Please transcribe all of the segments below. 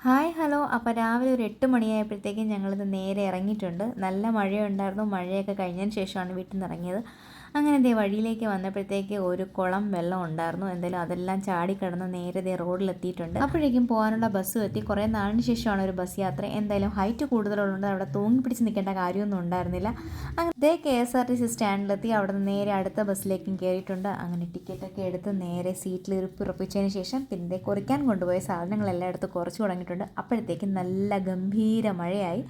Hi hello. അപ്പോൾ രാവിലെ ഒരു 8 മണിയായപ്പോഴത്തേക്കും ഞങ്ങളിത് നേരെ ഇറങ്ങിയിട്ടുണ്ട്. നല്ല മഴയുണ്ടായിരുന്നു. മഴയൊക്കെ കഴിഞ്ഞതിന് ശേഷമാണ് വീട്ടിൽ നിന്ന് ഇറങ്ങിയത്. അങ്ങനെ ദേ വഴിയിലേക്ക് വന്നപ്പോഴത്തേക്ക് ഒരു കുളം വെള്ളം ഉണ്ടായിരുന്നു. എന്തായാലും അതെല്ലാം ചാടിക്കടന്ന് നേരെ ദേ റോഡിലെത്തിയിട്ടുണ്ട്. അപ്പോഴേക്കും പോകാനുള്ള ബസ്സും എത്തി. കുറേ നാളിന് ശേഷമാണ് ഒരു ബസ് യാത്ര. എന്തായാലും ഹൈറ്റ് കൂടുതലുള്ളത് അവിടെ തൂങ്ങി പിടിച്ച് നിൽക്കേണ്ട കാര്യമൊന്നും ഉണ്ടായിരുന്നില്ല. അങ്ങനെ ദേ KSRTC സ്റ്റാൻഡിലെത്തി. അവിടെ നിന്ന് നേരെ അടുത്ത ബസ്സിലേക്കും കയറിയിട്ടുണ്ട്. അങ്ങനെ ടിക്കറ്റൊക്കെ എടുത്ത് നേരെ സീറ്റിൽ ഉറപ്പിച്ചതിന് ശേഷം പിന്നെ കുറിക്കാൻ കൊണ്ടുപോയ സാധനങ്ങളെല്ലാം എടുത്ത് കുറച്ച് തുടങ്ങിയിട്ടുണ്ട്. അപ്പോഴത്തേക്കും നല്ല ഗംഭീര മഴയായി.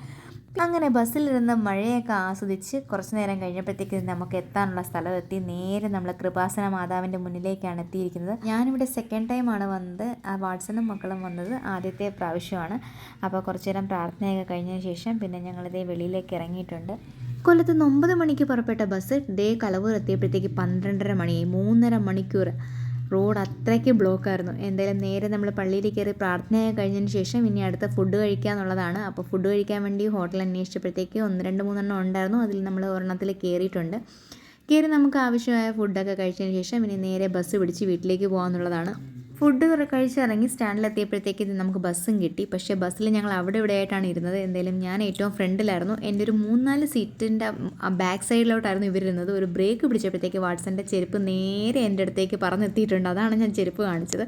അങ്ങനെ ബസ്സിലിരുന്ന് മഴയൊക്കെ ആസ്വദിച്ച് കുറച്ച് നേരം കഴിഞ്ഞപ്പോഴത്തേക്ക് നമുക്ക് എത്താനുള്ള സ്ഥലമെത്തി. നേരെ നമ്മൾ കൃപാസന മാതാവിൻ്റെ മുന്നിലേക്കാണ് എത്തിയിരിക്കുന്നത്. ഞാനിവിടെ സെക്കൻഡ് ടൈമാണ് വന്നത്. വാട്സണും മക്കളും വന്നത് ആദ്യത്തെ പ്രാവശ്യമാണ്. അപ്പോൾ കുറച്ച് നേരം പ്രാർത്ഥനയൊക്കെ കഴിഞ്ഞതിന് ശേഷം പിന്നെ ഞങ്ങളിതേ വെളിയിലേക്ക് ഇറങ്ങിയിട്ടുണ്ട്. കൊല്ലത്ത് 9 മണിക്ക് പുറപ്പെട്ട ബസ് ദേ കലവൂർ എത്തിയപ്പോഴത്തേക്ക് 12:30 മണിയായി. 3.5 മണിക്കൂർ റോഡ് അത്രയ്ക്ക് ബ്ലോക്കായിരുന്നു. എന്തായാലും നേരെ നമ്മൾ പള്ളിയിൽ കയറി പ്രാർത്ഥനയൊക്കെ കഴിഞ്ഞതിന് ശേഷം ഇനി അടുത്ത ഫുഡ് കഴിക്കുക എന്നുള്ളതാണ്. അപ്പോൾ ഫുഡ് കഴിക്കാൻ വേണ്ടി ഹോട്ടൽ അന്വേഷിച്ചപ്പോഴത്തേക്ക് 1, 2, 3 ഉണ്ടായിരുന്നു. അതിൽ നമ്മൾ ഒരെണ്ണത്തിൽ കയറിയിട്ടുണ്ട്. കയറി നമുക്ക് ആവശ്യമായ ഫുഡൊക്കെ കഴിച്ചതിന് ശേഷം ഇനി നേരെ ബസ് പിടിച്ച് വീട്ടിലേക്ക് പോകാമെന്നുള്ളതാണ്. ഫുഡ് കഴിച്ചിറങ്ങി സ്റ്റാൻഡിലെത്തിയപ്പോഴത്തേക്ക് നമുക്ക് ബസ്സും കിട്ടി. പക്ഷേ ബസ്സിൽ ഞങ്ങൾ അവിടെ ഇവിടെ ആയിട്ടാണ് ഇരുന്നത്. എന്തായാലും ഞാൻ ഏറ്റവും ഫ്രണ്ടിലായിരുന്നു. എൻ്റെ ഒരു 3-4 സീറ്റിൻ്റെ ബാക്ക് സൈഡിലോട്ടായിരുന്നു ഇവരിരുന്നത്. ഒരു ബ്രേക്ക് പിടിച്ചപ്പോഴത്തേക്ക് വാട്സൻ്റെ ചെരുപ്പ് നേരെ എൻ്റെ അടുത്തേക്ക് പറന്നെത്തിയിട്ടുണ്ട്. അതാണ് ഞാൻ ചെരുപ്പ് കാണിച്ചത്.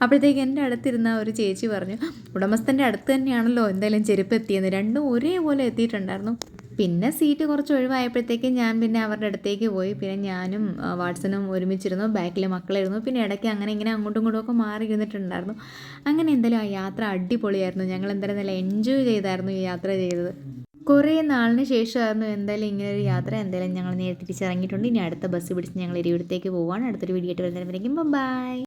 അപ്പോഴത്തേക്ക് എൻ്റെ അടുത്തിരുന്ന ഒരു ചേച്ചി പറഞ്ഞു, ഉടമസ്ഥൻ്റെ അടുത്ത് തന്നെയാണല്ലോ എന്തായാലും ചെരുപ്പ് എത്തിയെന്ന്. രണ്ടും ഒരേപോലെ എത്തിയിട്ടുണ്ടായിരുന്നു. പിന്നെ സീറ്റ് കുറച്ച് ഒഴിവായപ്പോഴത്തേക്കും ഞാൻ പിന്നെ അവരുടെ അടുത്തേക്ക് പോയി. പിന്നെ ഞാനും വാട്സണും ഒരുമിച്ചിരുന്നു. ബാക്കിൽ മക്കളായിരുന്നു. പിന്നെ ഇടയ്ക്ക് അങ്ങനെ ഇങ്ങനെ അങ്ങോട്ടും ഇങ്ങോട്ടും ഒക്കെ മാറി ഇരുന്നിട്ടുണ്ടായിരുന്നു. അങ്ങനെ എന്തായാലും ആ യാത്ര അടിപൊളിയായിരുന്നു. ഞങ്ങൾ എന്തായാലും നല്ല എൻജോയ് ചെയ്തായിരുന്നു ഈ യാത്ര ചെയ്തത്. കുറേ നാളിന് ശേഷമായിരുന്നു എന്തായാലും ഇങ്ങനെ ഒരു യാത്ര. എന്തായാലും ഞങ്ങൾ നേരെ തിരിച്ചിറങ്ങിയിട്ടുണ്ട്. ഇനി അടുത്ത ബസ് പിടിച്ച് ഞങ്ങൾ ഇരിവിടത്തേക്ക് പോവുകയാണ്. അടുത്തൊരു വീഡിയോ ആയിട്ട് വരുന്നതിനേക്കും ബൈ.